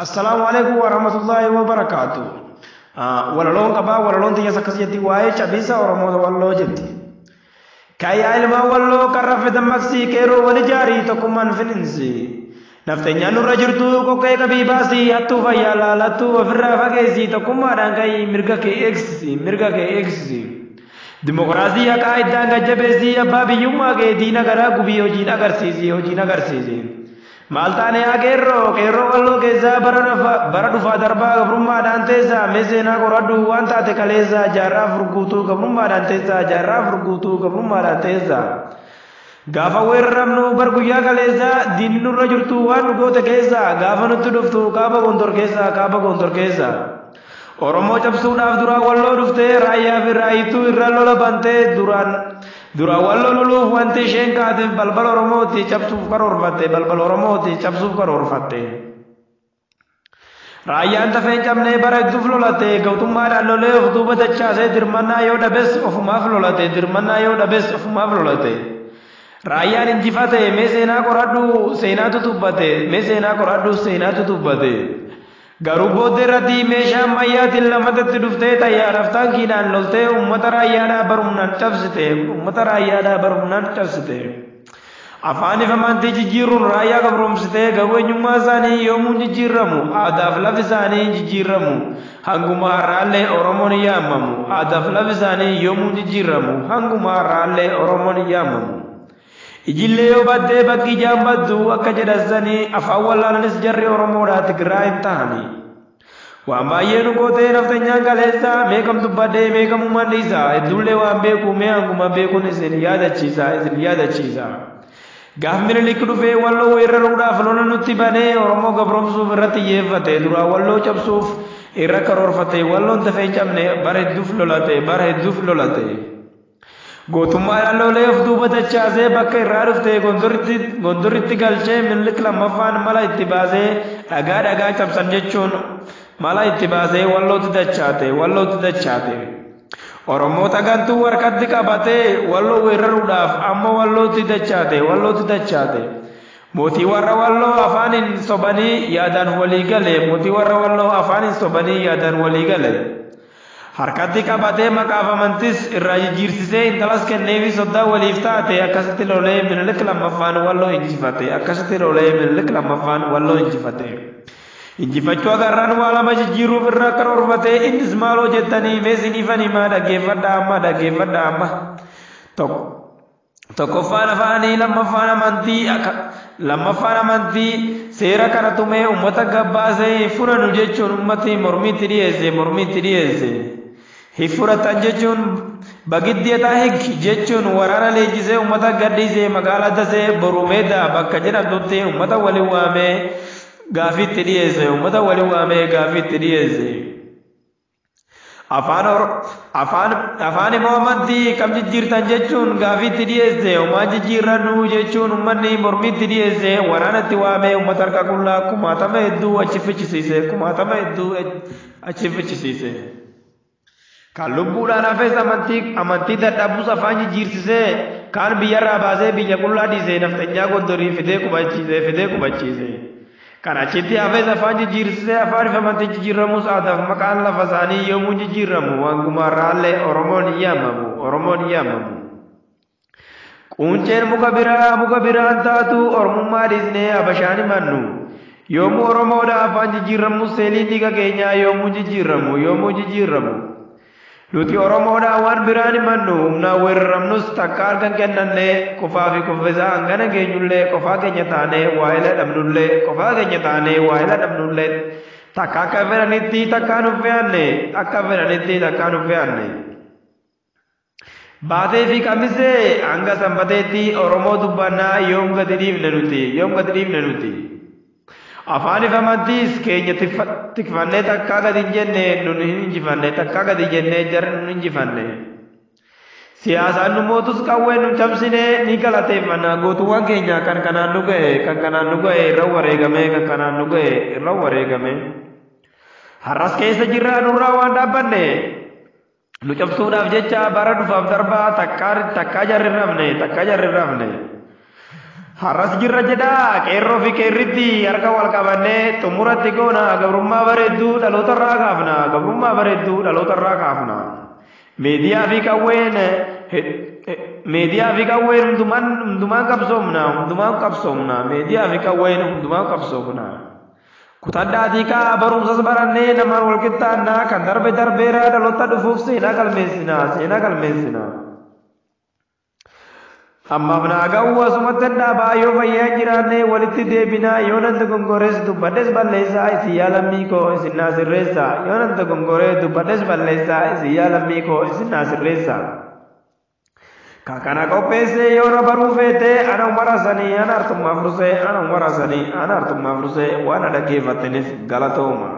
Assalamu alaikum warahmatullahi wabarakatuh. Walaloo qabaa walaloon tiyya akkas jetti waa'ee cabiisa oromoo walloo jetti. Kayyaa ilmaa walloo kan raffe dammaqsii qeeroo wali jaarii tokkummaan fininsi. Nafteenyaan nurra jirtu qoqqee qabii baasii hattuu fayyaa laalattuu ofirraa fageessii tokkummaadhaan ka'ii mirga kee eegsisi. Dimokiraasii haqaa iddaan gajjabeessii abbaa biyyummaa kee diina garaa gubii hojiin agarsiisi. Maltaane ageerroo qeerroo walloo keessaa bara dhufaa darbaa gabrummaadhaan teessaa mee seenaa qoradhu waan taate kaleessaa jaarraa furguutuu gabrummaadhaan teessaa. Gaafa weerramnu bar guyyaa kaleessaa diinni nurra jirtu waan dhugoota keessaa gaafa nutti dhuftu kaaba gondor keessaa. Oromoo cabsuudhaaf duraa walloo dhuftee raayyaa fi raayituu irra lola bantee Dura walloo loluuf wanti isheen kaateef balbala Oromooti cabsuuf karoorfatte. Raayyaan tafee cabnee bara hedduuf lolate gootummaadhaan lolee of duuba dachaasee dirmannaa yoo dhabes ofumaaf lolate. Raayyaan injifate mee seenaa qoradhu seenaatu tubbate. Garuu booddee irratti meeshaa ammayyaatiin lamatatti dhuftee xayyaaraaf taankiidhaan loltee uummata raayyaadhaa barumnaan cabsite. Afaaniif amantii jijjiiruun raayyaa gabroomsitee garuu eenyummaa isaanii yoomuu jijjiiramu aadaaf lafi isaanii jijjiiramu hanguma har'aallee Oromoon yaamamu. Ijillee yoo baddee bakki jaambaddu akka jedhasanii afaan wallaalanis jarri Oromoodhaa Tigraay hin tahani. Waan baay'ee nu gootee nafteenyaan kaleessaa meeqam dubbadhee meeqamummaan dhiisaa hedduullee waan beeku mee hanguma beekuun isin yaadachiisa. Gaaf Minilik dhufee walloo weerraruudhaaf lola nutti banee Oromoo gabroomsuuf irratti xiyyeeffate duraa walloo cabsuuf irra karoorfate walloon tafee cabne bara hedduuf lolate. Gootummaadhaan lolee of duuba dachaasee bakka irraa dhuftee gondoritti galchee Minilik lammaffaan mala itti baasee dhagaa cabsan jechuun mala itti baasee wallootti dachaate. Oromoota gantuu harkatti qabatee walloo weerraruudhaaf amma wallootti dachaate. Mootii warra walloo afaaniin sobanii yaadaan walii gale. Harkatti qabatee maqaaf amantis irraa jijjiirsisee intalas kenneefi soddaa waliif taate akkasitti lolee Minilik lammaffaan walloo injifate. Injifachuu agarraan waa lama jijjiiruuf irraa karoorfatee innis maaloo jettanii meesin ifan himaa dhaggeeffadha amma. Tokkoffaan afaanii lammaffaan amantii seera kana tumee uummata gabbaasee furanu jechuun uummati mormitti dhiyeesse. Hifuratan jechuun bagiddeetaa hig jechuun waraana leenjisee uummata gadhiisee magaalaa tasee borumeedhaa bakka jedhamtutti uummata waliin waamee gaafiitti dhiyeesse. Afaan immoo amantii kam jijjiirtan jechuun gaafiitti dhiyeesse. Uumaan jijjiirrannu jechuun uummanni mormitti dhiyeesse waraanatti waamee uummata harka qullaa kumaatama hedduu achi fichisiise. Kan lubbuudhaan hafes amantii dadhabus afaan jijjiirsisee kaan biyyarraa baasee biyya qullaa dhiisee nafteenyaa gondorii fidee qubachiise. Kan achitti hafes afaan jijjiirsisee afaaniif amantii jijjiiramus aadaaf maqaan lafa isaanii yoomuu jijjiiramu wangumaarraallee Oromoon yaamamu. Qunceen muka biraan taatu Oromummaa dhiisnee Habashaan himannu. Yoomuu Oromoodhaa afaan jijjiiramus seelii dhiiga keenyaa yoomuu jijjiiramu. Nuti Oromoodhaa waan biraan himannu humnaan weerramnus takka harkan kennannee qofaa fi qoffisaa hangana geenyullee qofaa keenya taanee waa'ila dhabnullee takka akka fedhanitti takkaan uffaanne. Baatee fi qamisee hanga sanbateetti Oromoo dubbannaa yoom gadi dhiifne nuti. Afaaniif amantiis keenya tikfannee takkaa gadi hin jenne nun hin injifanne takkaa gadi jennee jarri nun injifanne. Siyaasaan nu mootus qawwee nu cabsine ni galateeffanna gootuwwan keenya kan kanaan nu ga'e irra wareegame. Har'as keessa jirraa nurraa waan dhaabbanne nu cabsuudhaaf jecha bara dhufaaf darbaa takkaa jarri rafne. har'as jirra jedhaa qeerroo fi qeerritti harka wal qabannee xumuratti goona gabrummaa bareedduu dhalootarraa kaafna gabrummaa bareedduu dhalootarraa kaafna. Meediyaa fi qawween hundumaan qabsoomna meediyaa fi qawween hundumaan qabsoomna. Kutadhaatii kaa barumsas barannee namaan wal qixxaannaa kan darbe darbeera dhaloota dhufuuf seenaa galmeessina. Ammaaf naa ga'uu asumatti dhaabaa yoo fayyaa jiraanne walitti deebinaa yoo nan dogongores dubbadhes balleessaa isin yaa lammii koo isin naa sirreessa yoo nan dogongoree dubbadhes balleessaa isin yaa lammii koo isin naa sirreessa. Kana qopheessee yoo na baruu feete ana umarasanii ana artummaa fursee waan dhaggeeffattaniif galatooma.